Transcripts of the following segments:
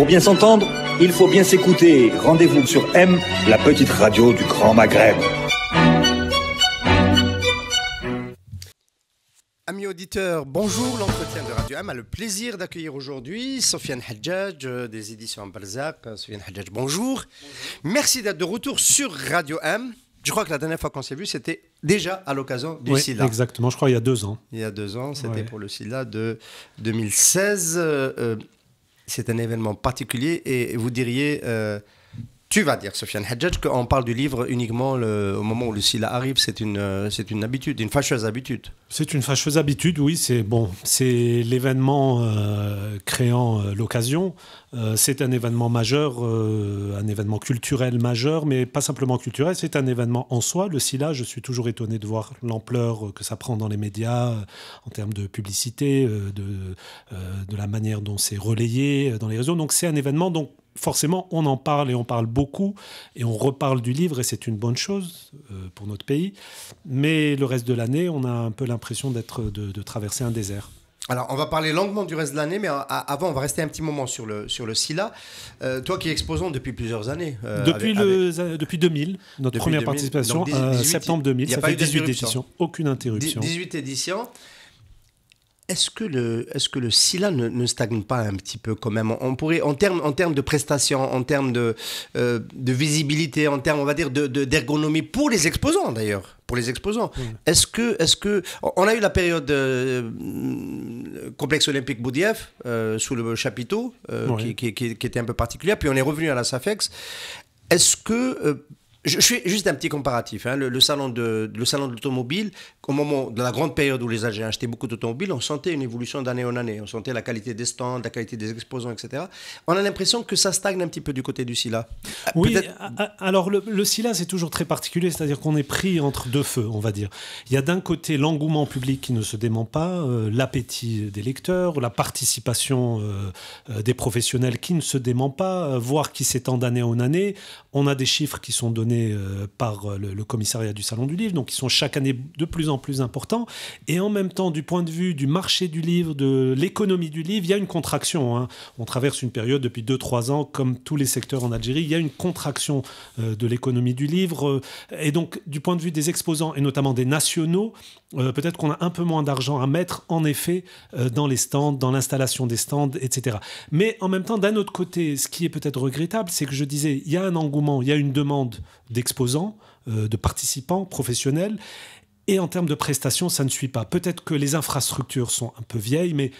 Pour bien s'entendre, il faut bien s'écouter. Rendez-vous sur M, la petite radio du Grand Maghreb. Amis auditeurs, bonjour. L'entretien de Radio M a le plaisir d'accueillir aujourd'hui Sofiane Hadjadj des éditions Barzak. Sofiane Hadjadj, bonjour. Merci d'être de retour sur Radio M. Je crois que la dernière fois qu'on s'est vu, c'était déjà à l'occasion du SILA. Exactement, je crois il y a 2 ans. Il y a 2 ans, c'était pour le SILA de 2016. C'est un événement particulier et vous diriez... tu vas dire, Sofiane Hadjadj, qu'on parle du livre uniquement au moment où le SILA arrive. C'est une habitude, une fâcheuse habitude. C'est une fâcheuse habitude, oui. C'est l'événement créant l'occasion. C'est un événement majeur, un événement culturel majeur, mais pas simplement culturel. C'est un événement en soi. Le SILA, je suis toujours étonné de voir l'ampleur que ça prend dans les médias, en termes de publicité, de la manière dont c'est relayé dans les réseaux. Donc c'est un événement dont forcément, on en parle et on parle beaucoup et on reparle du livre et c'est une bonne chose pour notre pays. Mais le reste de l'année, on a un peu l'impression de traverser un désert. Alors, on va parler longuement du reste de l'année, mais avant, on va rester un petit moment sur le SILA. Toi qui es exposant depuis plusieurs années. Depuis 2000, notre première participation, 18, septembre 2000, ça fait 18 éditions. Aucune interruption. 18 éditions. Est-ce que le SILA ne stagne pas un petit peu quand même? On pourrait, en termes de prestations, en termes de visibilité, en termes, on va dire, d'ergonomie pour les exposants d'ailleurs. Pour les exposants. Oui. Est-ce que on a eu la période complexe olympique Boudiaf sous le chapiteau qui était un peu particulière, puis on est revenu à la SAFEX. Est-ce que je fais juste un petit comparatif. Le salon de l'automobile, au moment de la grande période où les Algériens achetaient beaucoup d'automobiles, on sentait une évolution d'année en année. On sentait la qualité des stands, la qualité des exposants, etc. On a l'impression que ça stagne un petit peu du côté du SILA. Oui, alors le SILA, c'est toujours très particulier, c'est-à-dire qu'on est pris entre deux feux, on va dire. Il y a d'un côté l'engouement public qui ne se dément pas, l'appétit des lecteurs, la participation des professionnels qui ne se dément pas, voire qui s'étend d'année en année. On a des chiffres qui sont donnés par le commissariat du Salon du Livre, donc qui sont chaque année de plus en plus importants. Et en même temps, du point de vue du marché du livre, de l'économie du livre, il y a une contraction. On traverse une période depuis 2-3 ans, comme tous les secteurs en Algérie, il y a une contraction de l'économie du livre. Et donc, du point de vue des exposants, et notamment des nationaux, peut-être qu'on a un peu moins d'argent à mettre, en effet, dans les stands, dans l'installation des stands, etc. Mais en même temps, d'un autre côté, ce qui est peut-être regrettable, c'est que je disais, il y a un engouement, il y a une demande d'exposants, de participants professionnels, et en termes de prestations, ça ne suit pas. Peut-être que les infrastructures sont un peu vieilles, mais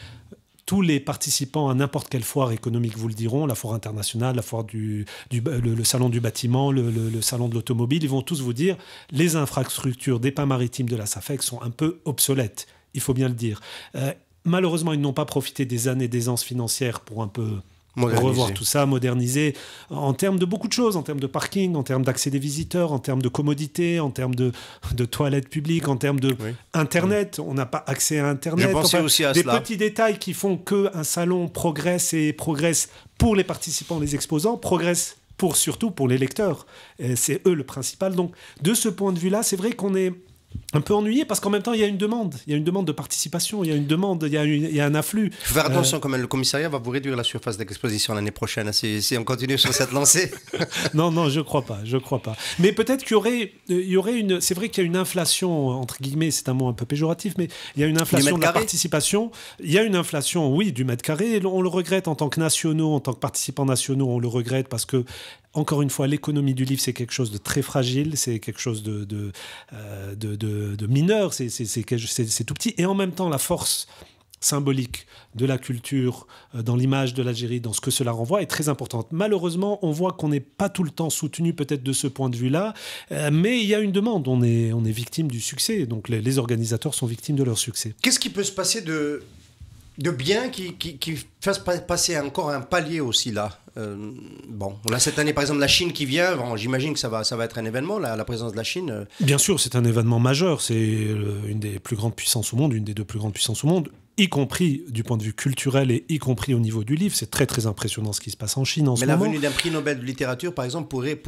tous les participants à n'importe quelle foire économique vous le diront, la foire internationale, la foire le salon du bâtiment, le salon de l'automobile, ils vont tous vous dire les infrastructures des pins maritimes de la SAFEX sont un peu obsolètes, il faut bien le dire. Malheureusement, ils n'ont pas profité des années d'aisance financière pour un peu revoir tout ça, moderniser, en termes de beaucoup de choses, en termes de parking, en termes d'accès des visiteurs, en termes de commodité, en termes de toilettes publiques, en termes de Internet. On n'a pas accès à Internet. Je pensais aussi à des cela. Petits détails qui font qu'un salon progresse et progresse pour les participants, les exposants, progresse surtout pour les lecteurs. C'est eux le principal. Donc, de ce point de vue-là, c'est vrai qu'on est un peu ennuyé parce qu'en même temps il y a une demande de participation, il y a une demande, il y a un afflux. Il faut faire attention quand même, le commissariat va vous réduire la surface d'exposition l'année prochaine si on continue sur cette lancée. Non, je crois pas. Mais peut-être qu'il y aurait une, c'est vrai qu'il y a une inflation, entre guillemets, c'est un mot un peu péjoratif, mais il y a une inflation de la participation, il y a une inflation, oui, du mètre carré, on le regrette en tant que nationaux, en tant que participants nationaux, on le regrette parce que encore une fois, l'économie du livre, c'est quelque chose de très fragile, c'est quelque chose de mineur, c'est tout petit. Et en même temps, la force symbolique de la culture, dans l'image de l'Algérie, dans ce que cela renvoie, est très importante. Malheureusement, on voit qu'on n'est pas tout le temps soutenu peut-être de ce point de vue-là, mais il y a une demande, on est victime du succès, donc les organisateurs sont victimes de leur succès. Qu'est-ce qui peut se passer de bien qui fasse passer encore un palier aussi là? Bon, on a cette année par exemple la Chine qui vient. Bon, j'imagine que ça va être un événement, la présence de la Chine. Bien sûr, c'est un événement majeur. C'est une des plus grandes puissances au monde, une des 2 plus grandes puissances au monde. y compris du point de vue culturel et y compris au niveau du livre. C'est très très impressionnant ce qui se passe en Chine en ce moment. Mais la venue d'un prix Nobel de littérature, par exemple, pourrait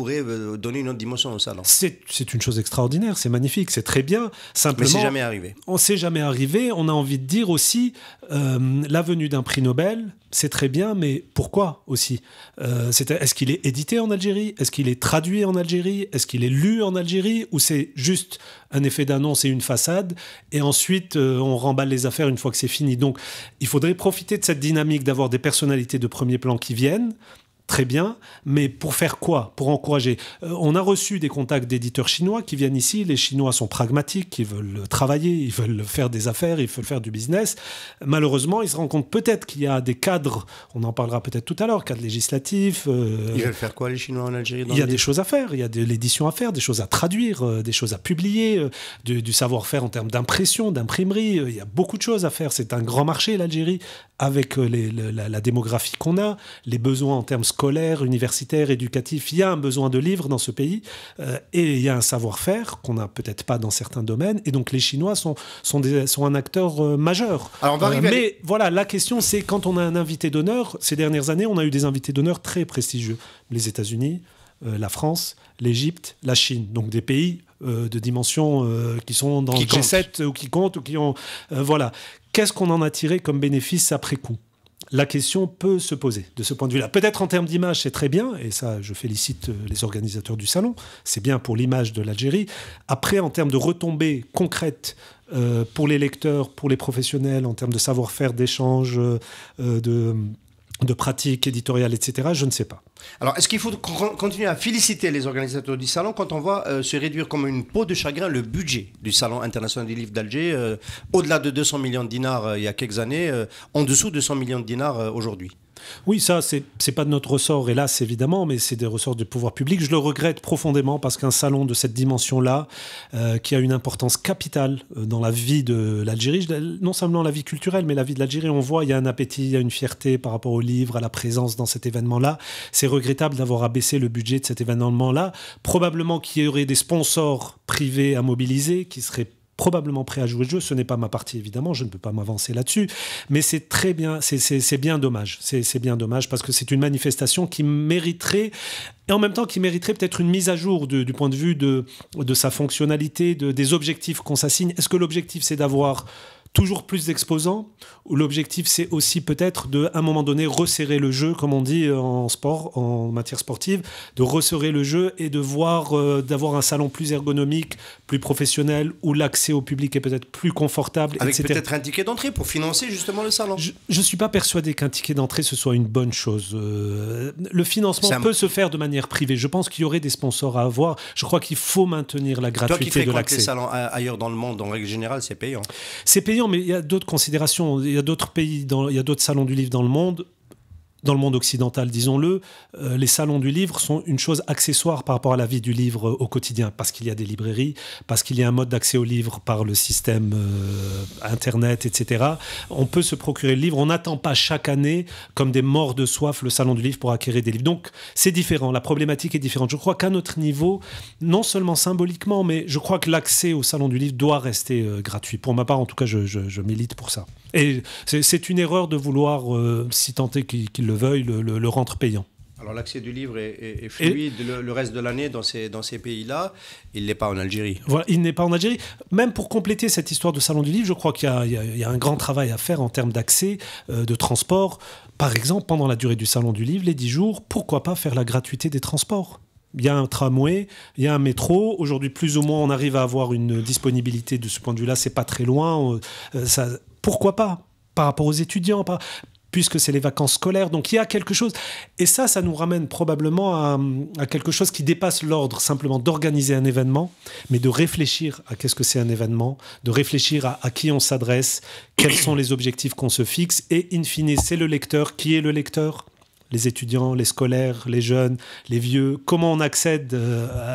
donner une autre dimension au salon. C'est une chose extraordinaire, c'est magnifique, c'est très bien. Simplement, mais c'est jamais arrivé. On s'est jamais arrivé. On a envie de dire aussi, la venue d'un prix Nobel, c'est très bien, mais pourquoi aussi est-ce qu'il est édité en Algérie? Est-ce qu'il est traduit en Algérie? Est-ce qu'il est lu en Algérie? Ou c'est juste un effet d'annonce et une façade, et ensuite on remballe les affaires une fois que c'est fini? Donc il faudrait profiter de cette dynamique d'avoir des personnalités de premier plan qui viennent. Très bien, mais pour faire quoi? Pour encourager. On a reçu des contacts d'éditeurs chinois qui viennent ici. Les Chinois sont pragmatiques, ils veulent travailler, ils veulent faire des affaires, ils veulent faire du business. Malheureusement, ils se rendent compte peut-être qu'il y a des cadres, on en parlera peut-être tout à l'heure, cadres législatifs. Ils veulent faire quoi, les Chinois en Algérie? Il y a des choses à faire, il y a de l'édition à faire, des choses à traduire, des choses à publier, du savoir-faire en termes d'impression, d'imprimerie. Il y a beaucoup de choses à faire. C'est un grand marché, l'Algérie, avec la démographie qu'on a, les besoins en termes scolaires, universitaires, éducatifs. Il y a un besoin de livres dans ce pays et il y a un savoir-faire qu'on n'a peut-être pas dans certains domaines. Et donc les Chinois sont un acteur majeur. Alors on va mais voilà, la question c'est quand on a un invité d'honneur, ces dernières années, on a eu des invités d'honneur très prestigieux. Les États-Unis, la France, l'Égypte, la Chine. Donc des pays de dimension qui sont dans le G7 ou qui comptent ou qui ont... voilà. Qu'est-ce qu'on en a tiré comme bénéfice après coup? La question peut se poser de ce point de vue-là. Peut-être en termes d'image, c'est très bien, et ça, je félicite les organisateurs du salon, c'est bien pour l'image de l'Algérie. Après, en termes de retombées concrètes pour les lecteurs, pour les professionnels, en termes de savoir-faire, d'échange, de pratiques éditoriales, etc., je ne sais pas. Alors, est-ce qu'il faut continuer à féliciter les organisateurs du salon quand on voit se réduire comme une peau de chagrin le budget du Salon international du livre d'Alger, au-delà de 200 millions de dinars il y a quelques années, en dessous de 100 millions de dinars aujourd'hui? Oui, ça, c'est pas de notre ressort, hélas, évidemment, mais c'est des ressorts du pouvoir public. Je le regrette profondément parce qu'un salon de cette dimension-là, qui a une importance capitale dans la vie de l'Algérie, non seulement la vie culturelle, mais la vie de l'Algérie, on voit, il y a un appétit, il y a une fierté par rapport au livre, à la présence dans cet événement-là. C'est regrettable d'avoir abaissé le budget de cet événement-là. Probablement qu'il y aurait des sponsors privés à mobiliser qui seraient probablement prêt à jouer le jeu. Ce n'est pas ma partie, évidemment, je ne peux pas m'avancer là-dessus, mais c'est très bien, c'est bien dommage. C'est bien dommage parce que c'est une manifestation qui mériterait, et en même temps qui mériterait peut-être une mise à jour du point de vue de sa fonctionnalité, des objectifs qu'on s'assigne. Est-ce que l'objectif, c'est d'avoir toujours plus d'exposants, ou l'objectif c'est aussi peut-être de, à un moment donné, resserrer le jeu, comme on dit en sport, en matière sportive, de resserrer le jeu et de voir, d'avoir un salon plus ergonomique, plus professionnel, où l'accès au public est peut-être plus confortable, avec etc. peut-être un ticket d'entrée pour financer justement le salon. Je ne suis pas persuadé qu'un ticket d'entrée ce soit une bonne chose. Le financement peut se faire de manière privée. Je pense qu'il y aurait des sponsors à avoir. Je crois qu'il faut maintenir la gratuité de l'accès. Les salons ailleurs dans le monde, en règle générale, c'est payant. C'est payant, mais il y a d'autres considérations. Il y a d'autres pays, il y a d'autres salons du livre dans le monde occidental, disons-le. Les salons du livre sont une chose accessoire par rapport à la vie du livre au quotidien, parce qu'il y a des librairies, parce qu'il y a un mode d'accès au livre par le système Internet, etc. On peut se procurer le livre. On n'attend pas chaque année, comme des morts de soif, le salon du livre pour acquérir des livres. Donc, c'est différent. La problématique est différente. Je crois qu'à notre niveau, non seulement symboliquement, mais je crois que l'accès au salon du livre doit rester gratuit. Pour ma part, en tout cas, je milite pour ça. Et c'est une erreur de vouloir, si tant est qu'il le veuille, le rendre payant. Alors l'accès du livre est fluide le reste de l'année dans ces pays-là. Il n'est pas en Algérie. Voilà, il n'est pas en Algérie. Même pour compléter cette histoire de salon du livre, je crois qu'il y a un grand travail à faire en termes d'accès, de transport. Par exemple, pendant la durée du salon du livre, les 10 jours, pourquoi pas faire la gratuité des transports ? Il y a un tramway, il y a un métro. Aujourd'hui, plus ou moins, on arrive à avoir une disponibilité de ce point de vue-là. C'est pas très loin. Pourquoi pas ? Par rapport aux étudiants, puisque c'est les vacances scolaires. Donc il y a quelque chose. Et ça nous ramène probablement à quelque chose qui dépasse l'ordre simplement d'organiser un événement, mais de réfléchir à qu'est-ce que c'est un événement, de réfléchir à qui on s'adresse, quels sont les objectifs qu'on se fixe. Et in fine, c'est le lecteur. Qui est le lecteur ? les étudiants, les scolaires, les jeunes, les vieux, comment on accède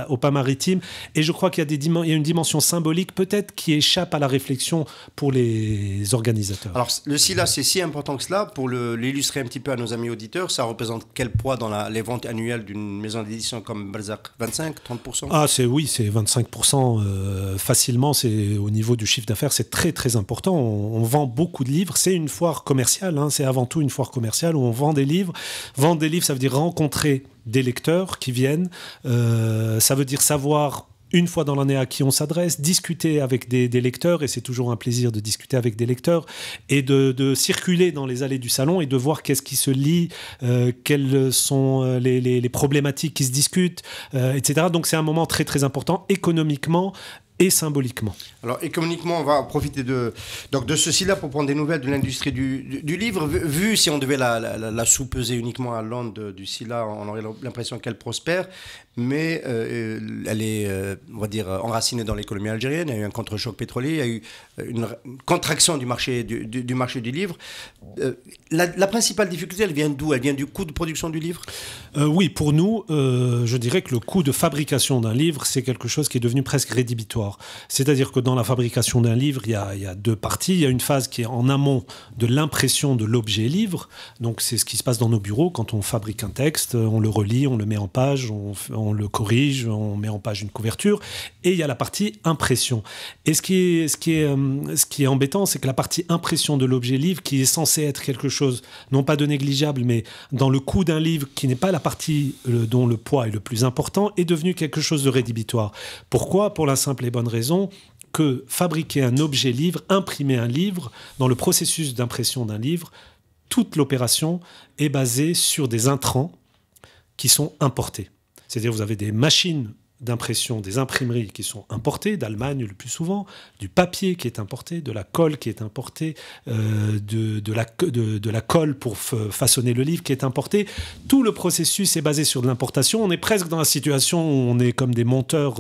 au pas maritime. Et je crois qu'il y a une dimension symbolique peut-être qui échappe à la réflexion pour les organisateurs. Alors, le SILA, c'est si important que cela. Pour l'illustrer un petit peu à nos amis auditeurs, ça représente quel poids dans les ventes annuelles d'une maison d'édition comme Balzac? 25, 30%? Ah, c'est 25%. Facilement, c'est au niveau du chiffre d'affaires, c'est très très important. On vend beaucoup de livres. C'est une foire commerciale, hein, c'est avant tout une foire commerciale où on vend des livres. Vendre des livres, ça veut dire rencontrer des lecteurs qui viennent. Ça veut dire savoir une fois dans l'année à qui on s'adresse, discuter avec des lecteurs, et c'est toujours un plaisir de discuter avec des lecteurs, et de circuler dans les allées du salon et de voir qu'est-ce qui se lit, quelles sont les problématiques qui se discutent, etc. Donc c'est un moment très très important économiquement et symboliquement. Alors économiquement, on va profiter de ceci-là pour prendre des nouvelles de l'industrie du livre. Vu si on devait la sous-peser uniquement à l'onde du SILA, on aurait l'impression qu'elle prospère, mais elle est, on va dire, enracinée dans l'économie algérienne. Il y a eu un contre-choc pétrolier, il y a eu une contraction du marché du livre. La principale difficulté, elle vient d'où? Elle vient du coût de production du livre? Oui, pour nous, je dirais que le coût de fabrication d'un livre, c'est quelque chose qui est devenu presque rédhibitoire. C'est-à-dire que dans la fabrication d'un livre, il y a deux parties. Il y a une phase qui est en amont de l'impression de l'objet livre. Donc c'est ce qui se passe dans nos bureaux quand on fabrique un texte. On le relit, on le met en page, on le corrige, on met en page une couverture. Et il y a la partie impression. Et ce qui est embêtant, c'est que la partie impression de l'objet livre, qui est censée être quelque chose, non pas de négligeable, mais dans le coût d'un livre, qui n'est pas la partie dont le poids est le plus important, est devenue quelque chose de rédhibitoire. Pourquoi? Pour la simple et bonne raison que fabriquer un objet livre, imprimer un livre, dans le processus d'impression d'un livre, toute l'opération est basée sur des intrants qui sont importés. C'est-à-dire vous avez des machines d'impression, des imprimeries qui sont importées, d'Allemagne le plus souvent, du papier qui est importé, de la colle qui est importée, de la colle pour façonner le livre qui est importée. Tout le processus est basé sur de l'importation. On est presque dans la situation où on est comme des monteurs,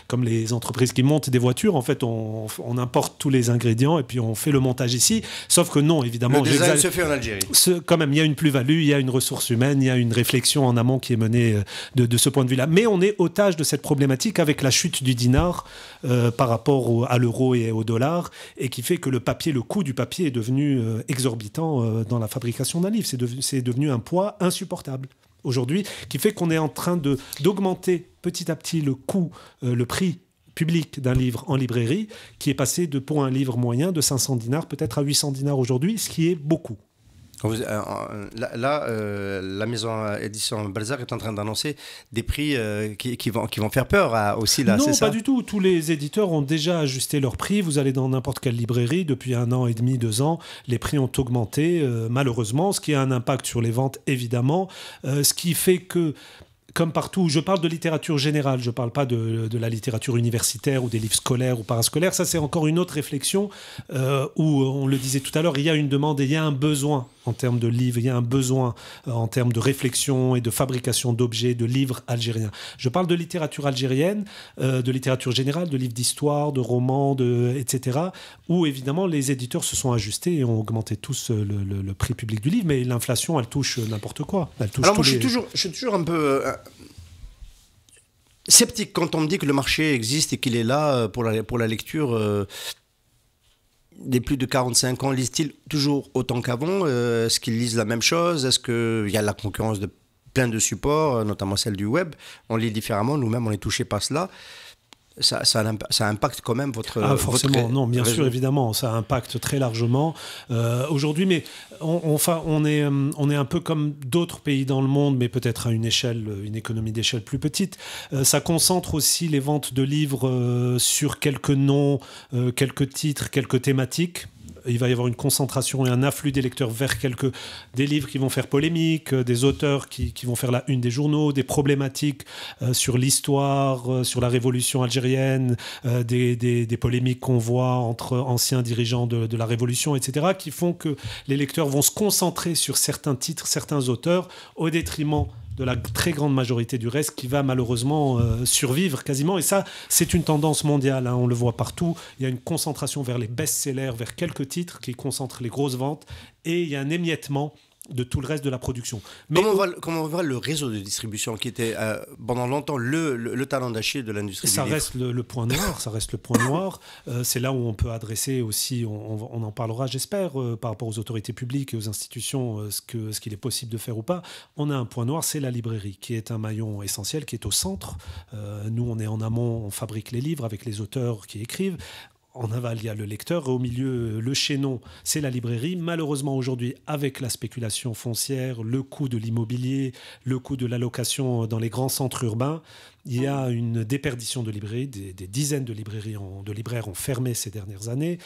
comme les entreprises qui montent des voitures. En fait, on importe tous les ingrédients et puis on fait le montage ici. Sauf que non, évidemment... Le design se fait en Algérie. Quand même, il y a une plus-value, il y a une ressource humaine, il y a une réflexion en amont qui est menée de ce point de vue-là. Mais on est otage de cette problématique avec la chute du dinar par rapport à l'euro et au dollar, et qui fait que le coût du papier est devenu exorbitant dans la fabrication d'un livre. C'est devenu un poids insupportable aujourd'hui, qui fait qu'on est en train d'augmenter petit à petit le prix public d'un livre en librairie, qui est passé pour un livre moyen de 500 dinars peut-être à 800 dinars aujourd'hui, ce qui est beaucoup. La maison édition Balzac est en train d'annoncer des prix qui vont faire peur aussi. Là, non, c'est ça? Pas du tout. Tous les éditeurs ont déjà ajusté leurs prix. Vous allez dans n'importe quelle librairie, depuis 1 an et demi, 2 ans, les prix ont augmenté, malheureusement, ce qui a un impact sur les ventes, évidemment. Ce qui fait que, comme partout, je parle de littérature générale, je ne parle pas de la littérature universitaire ou des livres scolaires ou parascolaires. Ça, c'est encore une autre réflexion où, on le disait tout à l'heure, il y a une demande et il y a un besoin en termes de livres, il y a un besoin en termes de réflexion et de fabrication d'objets, de livres algériens. Je parle de littérature algérienne, de littérature générale, de livres d'histoire, de romans, etc., où évidemment les éditeurs se sont ajustés et ont augmenté tous le prix public du livre, mais l'inflation, elle touche n'importe quoi. Alors moi, je suis toujours un peu sceptique quand on me dit que le marché existe et qu'il est là pour la lecture. Des plus de 45 ans, lisent-ils toujours autant qu'avant? Est-ce qu'ils lisent la même chose? Est-ce qu'il y a la concurrence de plein de supports, notamment celle du web? On lit différemment, nous-mêmes on est touchés par cela. Ça impacte quand même votre... forcément, non, bien réseau. sûr, évidemment, ça impacte très largement aujourd'hui, mais on est un peu comme d'autres pays dans le monde, mais peut-être à une économie d'échelle plus petite. Ça concentre aussi les ventes de livres sur quelques noms, quelques titres, quelques thématiques. Il va y avoir une concentration et un afflux des lecteurs vers des livres qui vont faire polémique, des auteurs qui vont faire la une des journaux, des problématiques sur l'histoire, sur la révolution algérienne, des polémiques qu'on voit entre anciens dirigeants de la révolution, etc., qui font que les lecteurs vont se concentrer sur certains titres, certains auteurs, au détriment de la très grande majorité du reste qui va malheureusement survivre quasiment. Et ça, c'est une tendance mondiale, hein, on le voit partout. Il y a une concentration vers les best-sellers, vers quelques titres qui concentrent les grosses ventes. Et il y a un émiettement de tout le reste de la production. Mais comment on voit le réseau de distribution qui était pendant longtemps le talent d'Achille de l'industrie du livre. Reste le point noir, ça reste le point noir. C'est là où on peut adresser aussi, on en parlera j'espère, par rapport aux autorités publiques et aux institutions, ce qu'il est possible de faire ou pas. On a un point noir, c'est la librairie, qui est un maillon essentiel, qui est au centre. Nous, on est en amont, on fabrique les livres avec les auteurs qui écrivent. En aval, il y a le lecteur. Au milieu, le chaînon, c'est la librairie. Malheureusement, aujourd'hui, avec la spéculation foncière, le coût de l'immobilier, le coût de la location dans les grands centres urbains, il y a une déperdition de librairies. Des dizaines de libraires ont fermé ces dernières années.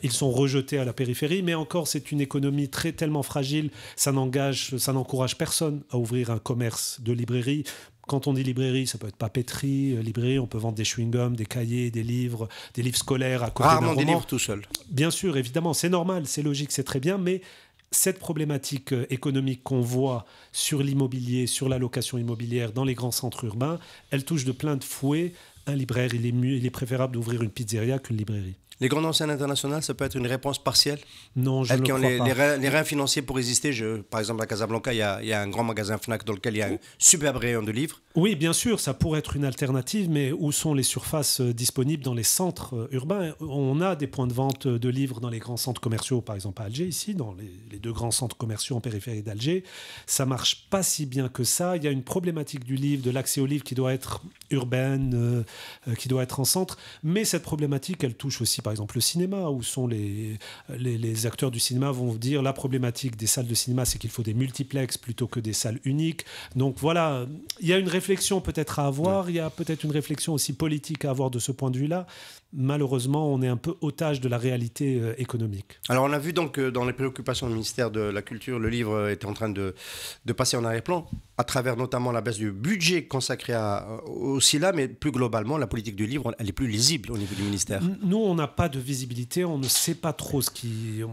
Ils sont rejetés à la périphérie. Mais encore, c'est une économie tellement fragile. Ça n'encourage personne à ouvrir un commerce de librairie. Quand on dit librairie, ça peut être papeterie, librairie, on peut vendre des chewing-gums, des cahiers, des livres scolaires à côté d'un roman. Rarement des livres tout seul. Bien sûr, évidemment, c'est normal, c'est logique, c'est très bien, mais cette problématique économique qu'on voit sur l'immobilier, sur la location immobilière dans les grands centres urbains, elle touche de plein de fouets. Un libraire, il est préférable d'ouvrir une pizzeria qu'une librairie. Les grandes enseignes internationales, ça peut être une réponse partielle? Non, je ne crois pas. Elles qui ont les reins financiers pour résister. Par exemple, à Casablanca, il y a un grand magasin Fnac dans lequel il y a un superbe rayon de livres. Oui, bien sûr, ça pourrait être une alternative, mais où sont les surfaces disponibles dans les centres urbains? On a des points de vente de livres dans les grands centres commerciaux, par exemple à Alger, ici, dans les deux grands centres commerciaux en périphérie d'Alger. Ça marche pas si bien que ça. Il y a une problématique du livre, de l'accès au livre qui doit être urbaine, qui doit être en centre. Mais cette problématique, elle touche aussi, par exemple, le cinéma, où sont les acteurs du cinéma vont vous dire la problématique des salles de cinéma, c'est qu'il faut des multiplex plutôt que des salles uniques. Donc voilà, il y a une réflexion peut-être à avoir, il y a peut-être une réflexion aussi politique à avoir de ce point de vue-là. Malheureusement, on est un peu otage de la réalité économique. Alors on a vu donc dans les préoccupations du ministère de la Culture, le livre était en train de passer en arrière-plan, à travers notamment la baisse du budget consacré au SILA, mais plus globalement, la politique du livre, elle est plus lisible au niveau du ministère. Nous, on n'a pas de visibilité, on ne sait pas trop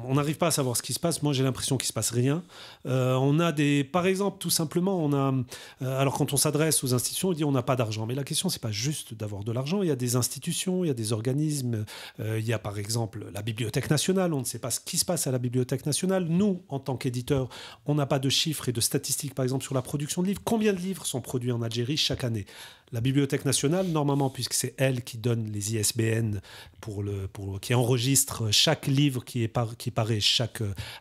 on n'arrive pas à savoir ce qui se passe. Moi, j'ai l'impression qu'il ne se passe rien. On a par exemple, tout simplement, alors quand on s'adresse aux institutions, on dit on n'a pas d'argent. Mais la question, c'est pas juste d'avoir de l'argent. Il y a des institutions, il y a des organismes. Il y a par exemple la Bibliothèque nationale. On ne sait pas ce qui se passe à la Bibliothèque nationale. Nous, en tant qu'éditeurs, on n'a pas de chiffres et de statistiques, par exemple, sur la production de livres. Combien de livres sont produits en Algérie chaque année? La Bibliothèque nationale, normalement, puisque c'est elle qui donne les ISBN, qui enregistre chaque livre qui paraît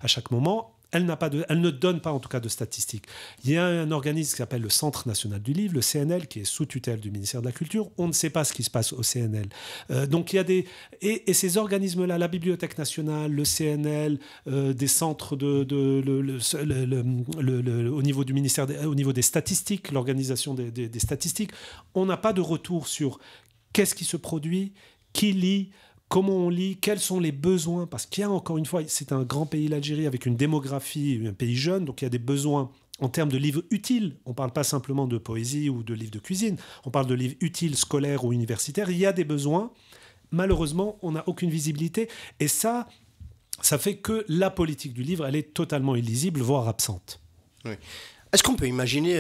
à chaque moment, elle ne donne pas en tout cas de statistiques. Il y a un organisme qui s'appelle le Centre national du livre, le CNL, qui est sous tutelle du ministère de la Culture. On ne sait pas ce qui se passe au CNL. Donc il y a et ces organismes-là, la Bibliothèque nationale, le CNL, des centres au niveau du ministère, au niveau des statistiques, l'organisation des statistiques, on n'a pas de retour sur qu'est-ce qui se produit, qui lit, comment on lit, quels sont les besoins, parce qu'il y a encore une fois, c'est un grand pays, l'Algérie, avec une démographie, un pays jeune, donc il y a des besoins en termes de livres utiles. On ne parle pas simplement de poésie ou de livres de cuisine, on parle de livres utiles, scolaires ou universitaires. Il y a des besoins. Malheureusement, on n'a aucune visibilité. Et ça fait que la politique du livre, elle est totalement illisible, voire absente. Oui. Est-ce qu'on peut imaginer,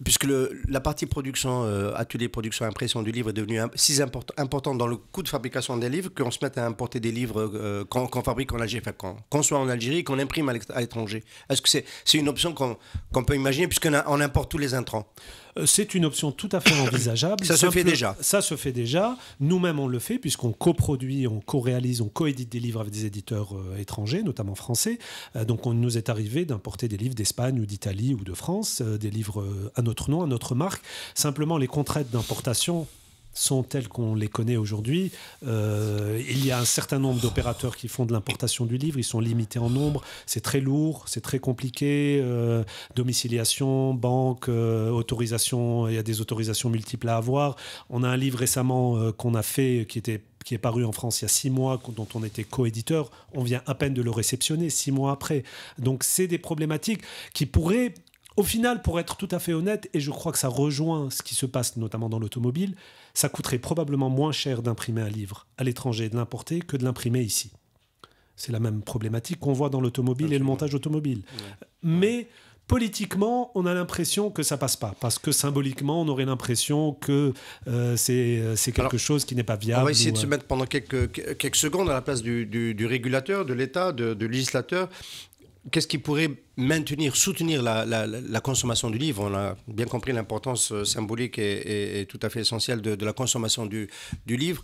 puisque la partie production, atelier production, impression du livre est devenue si importante dans le coût de fabrication des livres, qu'on se mette à importer des livres qu'on fabrique en Algérie, enfin qu'on conçoit en Algérie, qu'on imprime à l'étranger? Est-ce que c'est une option qu'on peut imaginer, puisqu'on importe tous les intrants? C'est une option tout à fait envisageable. Ça se fait déjà. Ça se fait déjà. Nous-mêmes, on le fait, puisqu'on coproduit, on co-réalise, on coédite des livres avec des éditeurs étrangers, notamment français. Donc, on nous est arrivé d'importer des livres d'Espagne ou d'Italie ou de France, des livres à notre nom, à notre marque. Simplement, les contraintes d'importation sont telles qu'on les connaît aujourd'hui. Il y a un certain nombre d'opérateurs qui font de l'importation du livre. Ils sont limités en nombre. C'est très lourd, c'est très compliqué. Domiciliation, banque, autorisation. Il y a des autorisations multiples à avoir. On a un livre récemment qu'on a fait qui est paru en France il y a 6 mois, dont on était coéditeur. On vient à peine de le réceptionner 6 mois après. Donc, c'est des problématiques qui pourraient... Au final, pour être tout à fait honnête, et je crois que ça rejoint ce qui se passe notamment dans l'automobile, ça coûterait probablement moins cher d'imprimer un livre à l'étranger et de l'importer que de l'imprimer ici. C'est la même problématique qu'on voit dans l'automobile et le montage automobile. Ouais. Mais politiquement, on a l'impression que ça passe pas, parce que symboliquement, on aurait l'impression que c'est quelque chose qui n'est pas viable. On va essayer de se mettre pendant quelques secondes à la place du régulateur, de l'État, du législateur. qu'est-ce qui pourrait soutenir la consommation du livre? On a bien compris l'importance symbolique et tout à fait essentielle de la consommation du livre.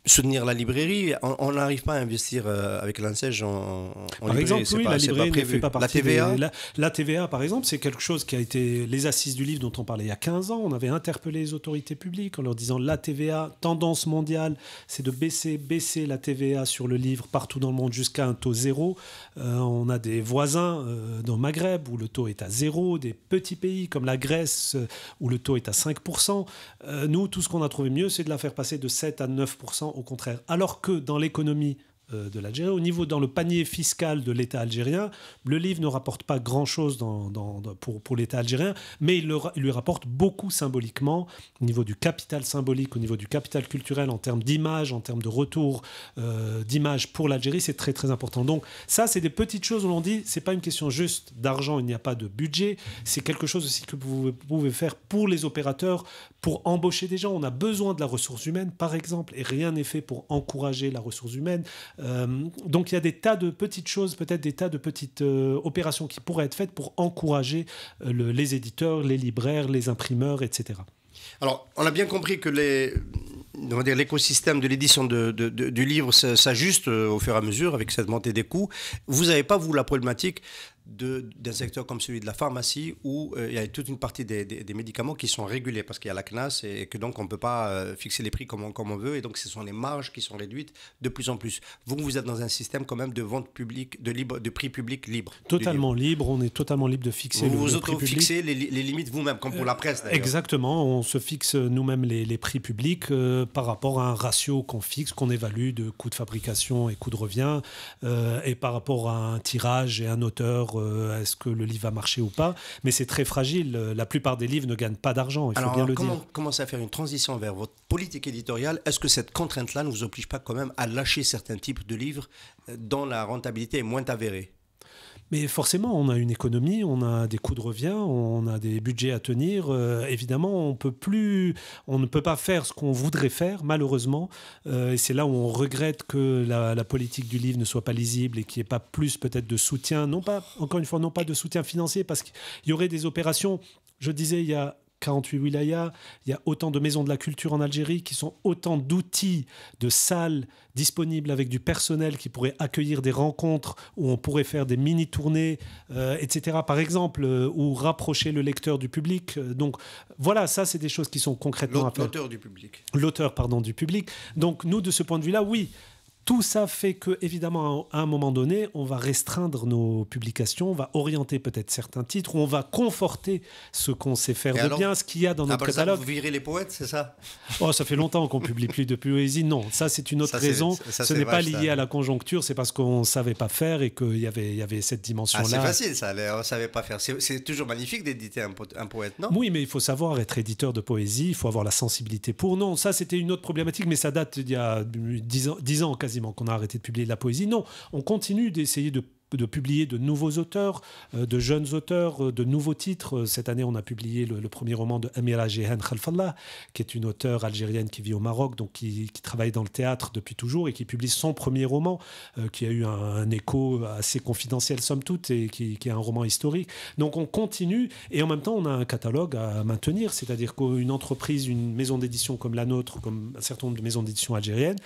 Soutenir la librairie, on n'arrive pas à investir avec l'ANSEJ en par librairie. Exemple, oui, la librairie ne fait pas partie. La TVA, la TVA, par exemple, c'est quelque chose qui a été les assises du livre dont on parlait il y a 15 ans. On avait interpellé les autorités publiques en leur disant la TVA, tendance mondiale, c'est de baisser la TVA sur le livre partout dans le monde jusqu'à un taux zéro. On a des voisins dans le Maghreb où le taux est à zéro, des petits pays comme la Grèce où le taux est à 5%. Nous, tout ce qu'on a trouvé mieux, c'est de la faire passer de 7 à 9%. Au contraire. Alors que dans l'économie de l'Algérie, dans le panier fiscal de l'État algérien, le livre ne rapporte pas grand-chose pour l'État algérien, mais il lui rapporte beaucoup symboliquement, au niveau du capital symbolique, au niveau du capital culturel, en termes d'image, en termes de retour d'image pour l'Algérie, c'est très très important. Donc ça, c'est des petites choses où l'on dit, c'est pas une question juste d'argent, il n'y a pas de budget, c'est quelque chose aussi que vous pouvez faire pour les opérateurs, pour embaucher des gens. On a besoin de la ressource humaine, par exemple, et rien n'est fait pour encourager la ressource humaine. Donc il y a des tas de petites choses, peut-être des tas de petites opérations qui pourraient être faites pour encourager les éditeurs, les libraires, les imprimeurs, etc. Alors, on a bien compris que l'écosystème de l'édition du livre s'ajuste au fur et à mesure avec cette montée des coûts. Vous n'avez pas, vous, la problématique d'un secteur comme celui de la pharmacie où il y a toute une partie des médicaments qui sont régulés parce qu'il y a la CNAS et que donc on ne peut pas fixer les prix comme on veut et donc ce sont les marges qui sont réduites de plus en plus. Vous êtes dans un système quand même de vente publique, de prix public libre. Totalement libre, on est totalement libre de fixer le prix public. Vous auto-fixez les limites vous-même, comme pour la presse d'ailleurs. Exactement, on se fixe nous-mêmes les prix publics par rapport à un ratio qu'on fixe, qu'on évalue de coût de fabrication et coût de revient et par rapport à un tirage et un auteur. Est-ce que le livre va marcher ou pas? Mais c'est très fragile. La plupart des livres ne gagnent pas d'argent, il faut bien le dire. Commencer à faire une transition vers votre politique éditoriale, est-ce que cette contrainte-là ne vous oblige pas quand même à lâcher certains types de livres dont la rentabilité est moins avérée? Mais forcément, on a une économie, on a des coûts de revient, on a des budgets à tenir. Évidemment, on ne peut pas faire ce qu'on voudrait faire, malheureusement. Et c'est là où on regrette que la politique du livre ne soit pas lisible et qu'il n'y ait pas plus peut-être de soutien. Encore une fois, non pas de soutien financier, parce qu'il y aurait des opérations. Je disais, il y a 48 wilayas, il y a autant de maisons de la culture en Algérie qui sont autant d'outils, de salles disponibles avec du personnel qui pourrait accueillir des rencontres où on pourrait faire des mini-tournées, etc. par exemple, ou rapprocher le lecteur du public. Donc voilà, ça c'est des choses qui sont concrètement à faire. L'auteur du public. L'auteur, pardon, du public. Donc nous, de ce point de vue-là, oui. Tout ça fait que, évidemment, à un moment donné, on va restreindre nos publications, on va orienter peut-être certains titres, ou on va conforter ce qu'on sait faire de bien, ce qu'il y a dans notre catalogue. Vous virez les poètes, c'est ça? Oh, ça fait longtemps qu'on publie plus de poésie. Non, ça c'est une autre raison. Ce n'est pas lié à la conjoncture, c'est parce qu'on ne savait pas faire et qu'il y avait cette dimension-là. C'est facile, ça. On ne savait pas faire. C'est toujours magnifique d'éditer un poète, non? Oui, mais il faut savoir être éditeur de poésie, il faut avoir la sensibilité pour. Non, ça c'était une autre problématique, mais ça date d'il y a 10 ans quasiment qu'on a arrêté de publier de la poésie. Non, on continue d'essayer de publier de nouveaux auteurs, de jeunes auteurs, de nouveaux titres. Cette année, on a publié le premier roman de Amira Jehan Khalfallah, qui est une auteure algérienne qui vit au Maroc, donc qui travaille dans le théâtre depuis toujours et qui publie son premier roman, qui a eu un écho assez confidentiel, somme toute, et qui est un roman historique. Donc on continue, et en même temps, on a un catalogue à maintenir, c'est-à-dire qu'une entreprise, une maison d'édition comme la nôtre, comme un certain nombre de maisons d'édition algériennes,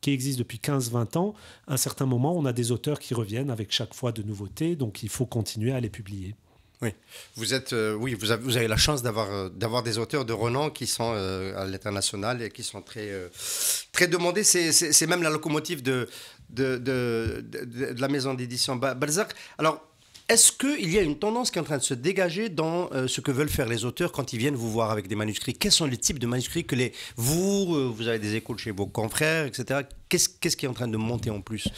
qui existe depuis 15-20 ans, à un certain moment, on a des auteurs qui reviennent avec chaque fois de nouveautés, donc il faut continuer à les publier. Oui, vous avez la chance d'avoir des auteurs de renom qui sont à l'international et qui sont très demandés. C'est même la locomotive de la maison d'édition Balzac. Alors, est-ce qu'il y a une tendance qui est en train de se dégager dans ce que veulent faire les auteurs quand ils viennent vous voir avec des manuscrits? Quels sont les types de manuscrits que vous avez des échos chez vos confrères, etc. Qu'est-ce qui est en train de monter en puissance?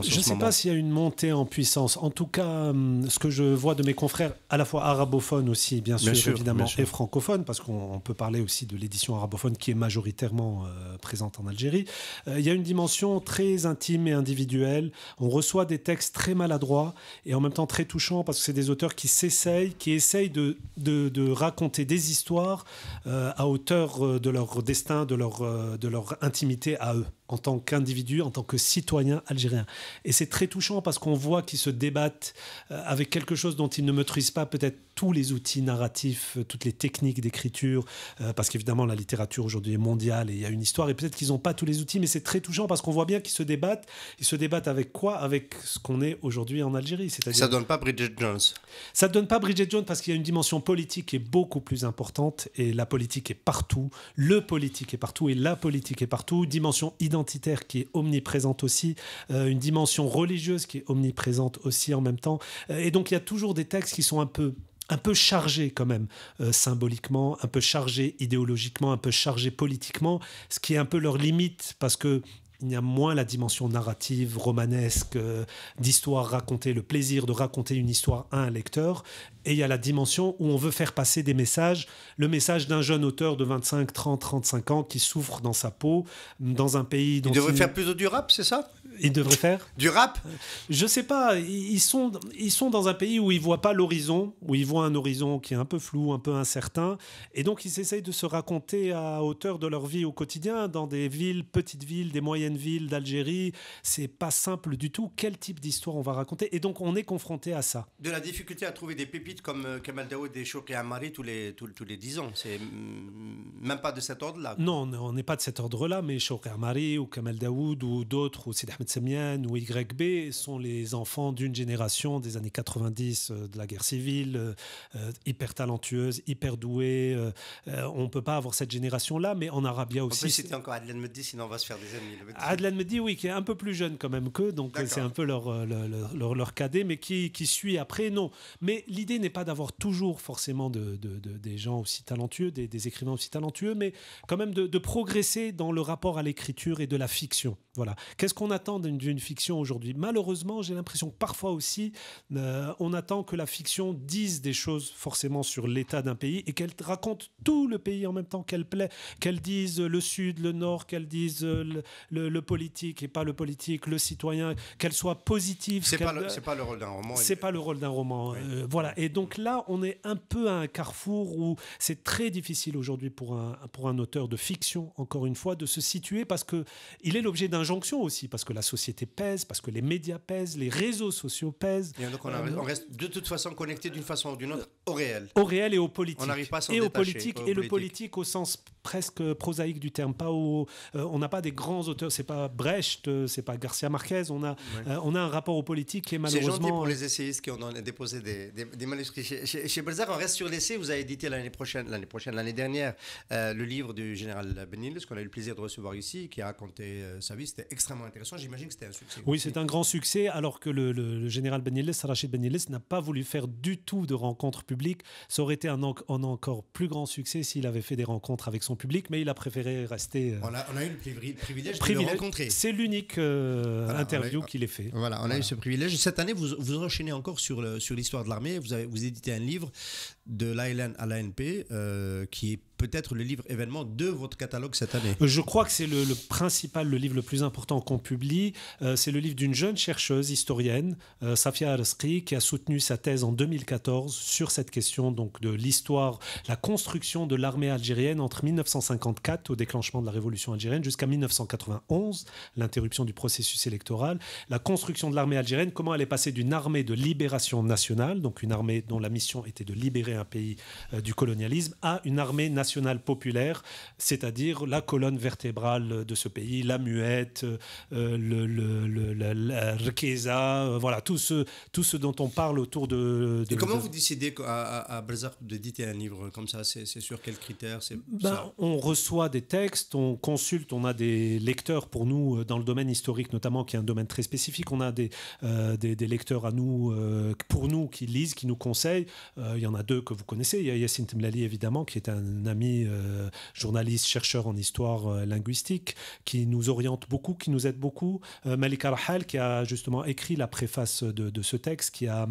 Je ne sais pas s'il y a une montée en puissance. En tout cas, ce que je vois de mes confrères, à la fois arabophones aussi, bien sûr, évidemment, et francophones, parce qu'on peut parler aussi de l'édition arabophone qui est majoritairement présente en Algérie. Il y a une dimension très intime et individuelle. On reçoit des textes très maladroits et en même temps très touchants parce que c'est des auteurs qui essayent de raconter des histoires à hauteur de leur destin, de leur intimité à eux. en tant qu'individu, en tant que citoyen algérien. Et c'est très touchant parce qu'on voit qu'ils se débattent avec quelque chose dont ils ne maîtrisent pas peut-être tous les outils narratifs, toutes les techniques d'écriture, parce qu'évidemment la littérature aujourd'hui est mondiale et il y a une histoire, et peut-être qu'ils n'ont pas tous les outils, mais c'est très touchant parce qu'on voit bien qu'ils se débattent. Ils se débattent avec quoi? Avec ce qu'on est aujourd'hui en Algérie. C'est-à-dire... Ça ne donne pas Bridget Jones. Ça ne donne pas Bridget Jones parce qu'il y a une dimension politique qui est beaucoup plus importante, et la politique est partout, le politique est partout et la politique est partout, une dimension identitaire qui est omniprésente aussi, une dimension religieuse qui est omniprésente aussi en même temps, et donc il y a toujours des textes qui sont un peu chargés quand même, symboliquement, un peu chargés idéologiquement, un peu chargés politiquement, ce qui est un peu leur limite, parce que il y a moins la dimension narrative, romanesque, d'histoire racontée, le plaisir de raconter une histoire à un lecteur. Et il y a la dimension où on veut faire passer des messages, le message d'un jeune auteur de 25, 30, 35 ans qui souffre dans sa peau, dans un pays dont... Il devrait faire plutôt du rap, c'est ça? Il devrait faire du rap? Je sais pas, ils sont dans un pays où ils voient pas l'horizon, où ils voient un horizon qui est un peu flou, un peu incertain, et donc ils essayent de se raconter à hauteur de leur vie au quotidien, dans des villes, petites villes, des moyennes villes d'Algérie. C'est pas simple du tout. Quel type d'histoire on va raconter? Et donc on est confronté à ça. De la difficulté à trouver des pépites comme Kamel Daoud et Chouki Amari tous les 10 ans. C'est même pas de cet ordre-là. Non, on n'est pas de cet ordre-là, mais Chouki Amari ou Kamel Daoud ou d'autres, ou Sidi Ahmed Semian ou YB sont les enfants d'une génération des années 90 de la guerre civile, hyper talentueuse, hyper douée. On ne peut pas avoir cette génération-là, mais en Arabia aussi. En plus, c'était encore Adlan Meddi, sinon on va se faire des ennemis. Adlan Meddi, oui, qui est un peu plus jeune quand même qu'eux, donc c'est un peu leur cadet, mais qui suit après, non. Mais l'idée n'est pas d'avoir toujours forcément des gens aussi talentueux, des écrivains aussi talentueux, mais quand même de progresser dans le rapport à l'écriture et de la fiction. Voilà. Qu'est-ce qu'on attend d'une fiction aujourd'hui? Malheureusement, j'ai l'impression que parfois aussi, on attend que la fiction dise des choses forcément sur l'état d'un pays et qu'elle raconte tout le pays en même temps, qu'elle dise le sud, le nord, qu'elle dise le politique et pas le politique, le citoyen, qu'elle soit positive. C'est pas le rôle d'un roman. C'est pas le rôle d'un roman. Oui. Voilà. Et donc là, on est un peu à un carrefour où c'est très difficile aujourd'hui pour un auteur de fiction, encore une fois, de se situer parce qu'il est l'objet d'injonctions aussi, parce que la société pèse, parce que les médias pèsent, les réseaux sociaux pèsent. Et donc on reste de toute façon connecté d'une façon ou d'une autre au réel. Au réel et au politique. On n'arrive pas à s'en détacher. Le politique au sens presque prosaïque du terme. Pas on n'a pas des grands auteurs, c'est pas Brecht, c'est pas Garcia Marquez. On a un rapport au politique qui est malheureusement... C'est gentil pour les essayistes qui ont déposé des manuscrits. Chez Balzac, on reste sur l'essai. Vous avez édité l'année dernière, le livre du général Benilles, qu'on a eu le plaisir de recevoir ici, qui a raconté sa vie. C'était extrêmement intéressant. J'imagine que c'était un succès. Oui, c'est un grand succès, alors que le général Benilles, Rachid Benilles, n'a pas voulu faire du tout de rencontres publiques. Ça aurait été un encore plus grand succès s'il avait fait des rencontres avec son public, mais il a préféré rester... On a eu le privilège de le rencontrer. C'est l'unique interview qu'il ait fait. Voilà, on a eu ce privilège. Cette année, vous enchaînez encore sur l'histoire de l'armée. Vous éditez un livre de l'ALN à l'ANP qui est peut-être le livre événement de votre catalogue cette année. Je crois que c'est le livre le plus important qu'on publie. C'est le livre d'une jeune chercheuse historienne, Safia Aresqi, qui a soutenu sa thèse en 2014 sur cette question donc, de l'histoire, la construction de l'armée algérienne entre 1954, au déclenchement de la révolution algérienne, jusqu'à 1991, l'interruption du processus électoral. La construction de l'armée algérienne, comment elle est passée d'une armée de libération nationale, donc une armée dont la mission était de libérer un pays du colonialisme, à une armée nationale populaire, c'est-à-dire la colonne vertébrale de ce pays, la muette, la Rkeza, voilà, tout ce dont on parle autour de... Et comment vous décidez à Balzac d'éditer un livre comme ça? C'est sur quels critères? On reçoit des textes, on consulte, on a des lecteurs pour nous, dans le domaine historique notamment, qui est un domaine très spécifique. On a des lecteurs à nous, pour nous, qui lisent, qui nous conseillent. Il y en a deux que vous connaissez. Il y a Yassine Temlali, évidemment, qui est un ami journaliste, chercheur en histoire linguistique, qui nous oriente beaucoup, qui nous aide beaucoup. Malika Rahal, qui a justement écrit la préface de ce texte, qui a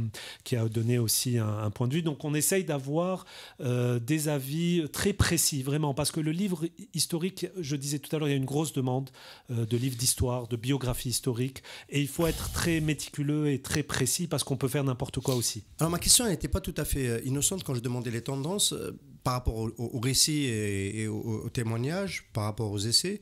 donné aussi un point de vue. Donc on essaye d'avoir des avis très précis, vraiment, parce que le livre historique, je disais tout à l'heure, il y a une grosse demande de livres d'histoire, de biographie historique, et il faut être très méticuleux et très précis, parce qu'on peut faire n'importe quoi aussi. Alors ma question n'était pas tout à fait innocente quand je demandais les tendances par rapport au récit et au témoignage, par rapport aux essais.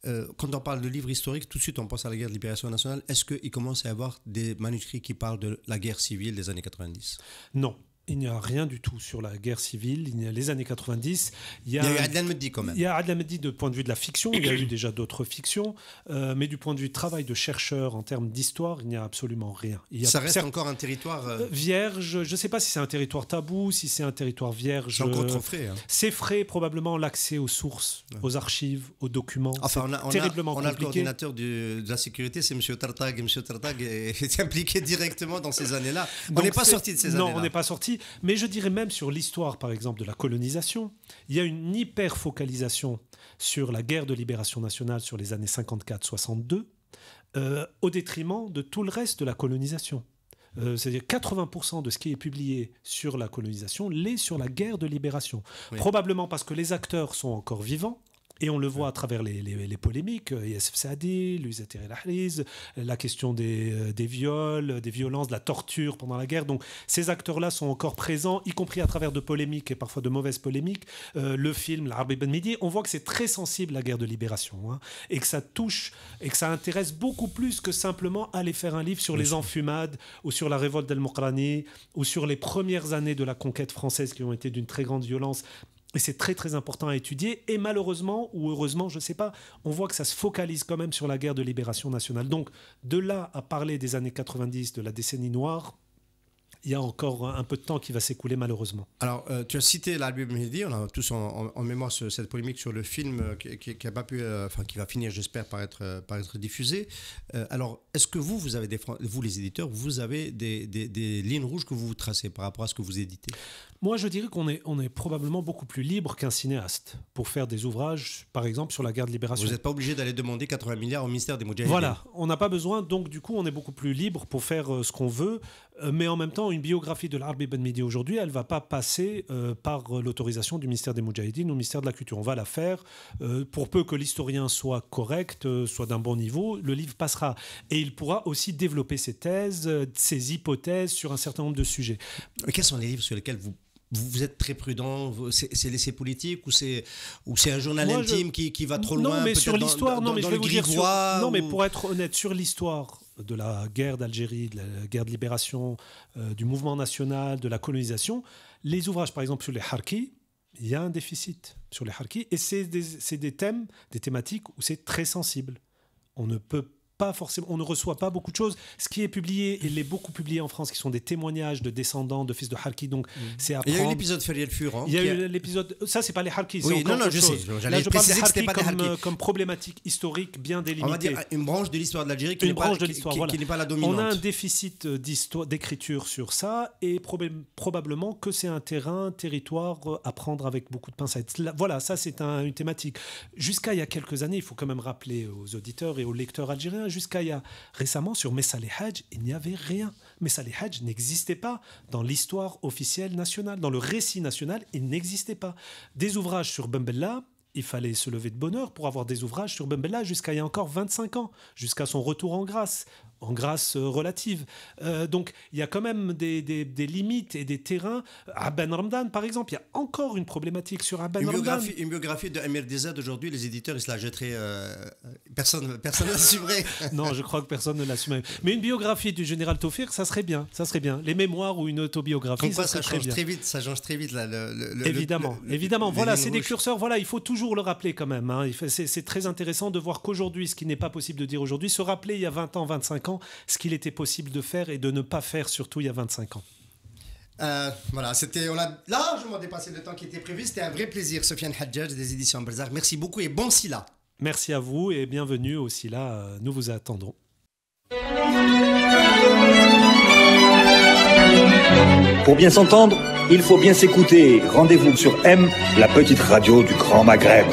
quand on parle de livres historiques, tout de suite on pense à la guerre de libération nationale. Est-ce qu'il commence à y avoir des manuscrits qui parlent de la guerre civile des années 90 ? Non. Il n'y a rien du tout sur la guerre civile. Il y a les années 90. Il y a eu Adlan Meddi quand même. Il y a Adlan Meddi de point de vue de la fiction. Il y a eu déjà d'autres fictions. Mais du point de vue de travail de chercheur en termes d'histoire, il n'y a absolument rien. Ça reste encore un territoire... vierge. Je ne sais pas si c'est un territoire tabou, si c'est un territoire vierge. C'est encore trop frais. Hein. C'est frais, probablement, l'accès aux sources, aux archives, aux documents. Enfin, terriblement compliqué. On a le coordinateur de la sécurité, c'est M. Tartag. Et M. Tartag est impliqué directement dans ces années-là. On n'est pas sorti de ces années-là. Non, on n'est pas sorti. Mais je dirais même sur l'histoire, par exemple, de la colonisation, il y a une hyper-focalisation sur la guerre de libération nationale sur les années 54-62, au détriment de tout le reste de la colonisation. C'est-à-dire 80% de ce qui est publié sur la colonisation l'est sur la guerre de libération. Oui. Probablement parce que les acteurs sont encore vivants. Et on le voit à travers les polémiques, Yassef Saadi, Louis Attiré Lahriz, la question des viols, des violences, de la torture pendant la guerre. Donc ces acteurs-là sont encore présents, y compris à travers de polémiques et parfois de mauvaises polémiques. Le film L'Arbi Ben Midi, on voit que c'est très sensible la guerre de libération, hein, et que ça touche et que ça intéresse beaucoup plus que simplement aller faire un livre sur les enfumades ou sur la révolte d'El Mokrani ou sur les premières années de la conquête française qui ont été d'une très grande violence. Et c'est très très important à étudier. Et malheureusement, ou heureusement, je ne sais pas, on voit que ça se focalise quand même sur la guerre de libération nationale. Donc, de là à parler des années 90, de la décennie noire, il y a encore un peu de temps qui va s'écouler malheureusement. Alors, tu as cité l'Arbi Ben Midi, on a tous en mémoire cette polémique sur le film qui a pas pu, qui va finir, j'espère, par être diffusé. Alors, est-ce que vous avez vous les éditeurs, vous avez des lignes rouges que vous tracez par rapport à ce que vous éditez ? Moi, je dirais qu'on est probablement beaucoup plus libre qu'un cinéaste pour faire des ouvrages, par exemple, sur la guerre de libération. Vous n'êtes pas obligé d'aller demander 80 milliards au ministère des Moudjahidines. Voilà, on n'a pas besoin, donc du coup, on est beaucoup plus libre pour faire ce qu'on veut, mais en même temps, une biographie de l'Arbi Ben Midi aujourd'hui, elle ne va pas passer par l'autorisation du ministère des Moudjahidines ou du ministère de la Culture. On va la faire, pour peu que l'historien soit correct, soit d'un bon niveau, le livre passera. Et il pourra aussi développer ses thèses, ses hypothèses sur un certain nombre de sujets. Mais quels sont les livres sur lesquels vous êtes très prudent, c'est l'essai politique ou c'est un journal intime qui va trop loin, mais sur l'histoire, dans le grivois. Non, mais pour être honnête, sur l'histoire de la guerre d'Algérie, de la guerre de libération, du mouvement national, de la colonisation, les ouvrages, par exemple, sur les harkis, il y a un déficit sur les harkis, et c'est des thèmes, des thématiques où c'est très sensible. On ne peut pas forcément, on ne reçoit pas beaucoup de choses. Ce qui est publié, il est beaucoup publié en France, qui sont des témoignages de descendants, de fils de harkis. Donc, c'est à prendre. Il y a eu l'épisode Feriel Fur. Il y a eu l'épisode. Ça, c'est pas les harkis. Oui, non, je sais. Là, je parle des harkis comme problématique historique bien délimitée. On va dire une branche de l'histoire de l'Algérie qui n'est pas la dominante. On a un déficit d'écriture sur ça, et probablement que c'est un territoire à prendre avec beaucoup de pincettes. Voilà, ça, c'est une thématique. Jusqu'à il y a quelques années, il faut quand même rappeler aux auditeurs et aux lecteurs algériens, jusqu'à il y a récemment, sur Messa les Hadj, il n'y avait rien. Messa les Hadj n'existait pas dans l'histoire officielle nationale, dans le récit national, il n'existait pas. Des ouvrages sur Ben Bella, il fallait se lever de bonne heure pour avoir des ouvrages sur Ben Bella jusqu'à il y a encore 25 ans, jusqu'à son retour en grâce relative. Donc, il y a quand même des limites et des terrains. À Ben Ramdan, par exemple, il y a encore une problématique sur Ben Ramdan. Une biographie de Amir Dezad, aujourd'hui, les éditeurs, ils se la jetteraient. Personne ne l'assumerait. Non, je crois que personne ne l'assumerait. Mais une biographie du général Taufir, ça serait bien. Ça serait bien. Les mémoires ou une autobiographie, ça change très vite. Ça change très vite. Là, Évidemment. Voilà, c'est des curseurs. Voilà, il faut toujours le rappeler quand même. Hein. C'est très intéressant de voir qu'aujourd'hui, ce qui n'est pas possible de dire aujourd'hui, se rappeler il y a 20 ans, 25 ans, ce qu'il était possible de faire et de ne pas faire, surtout il y a 25 ans. Voilà, on a largement dépassé le temps qui était prévu. C'était un vrai plaisir. Sofiane Hadjadj des éditions Balzac. Merci beaucoup et bon Sila. Merci à vous et bienvenue au Sila. Nous vous attendons. Pour bien s'entendre, il faut bien s'écouter. Rendez-vous sur M, la petite radio du Grand Maghreb.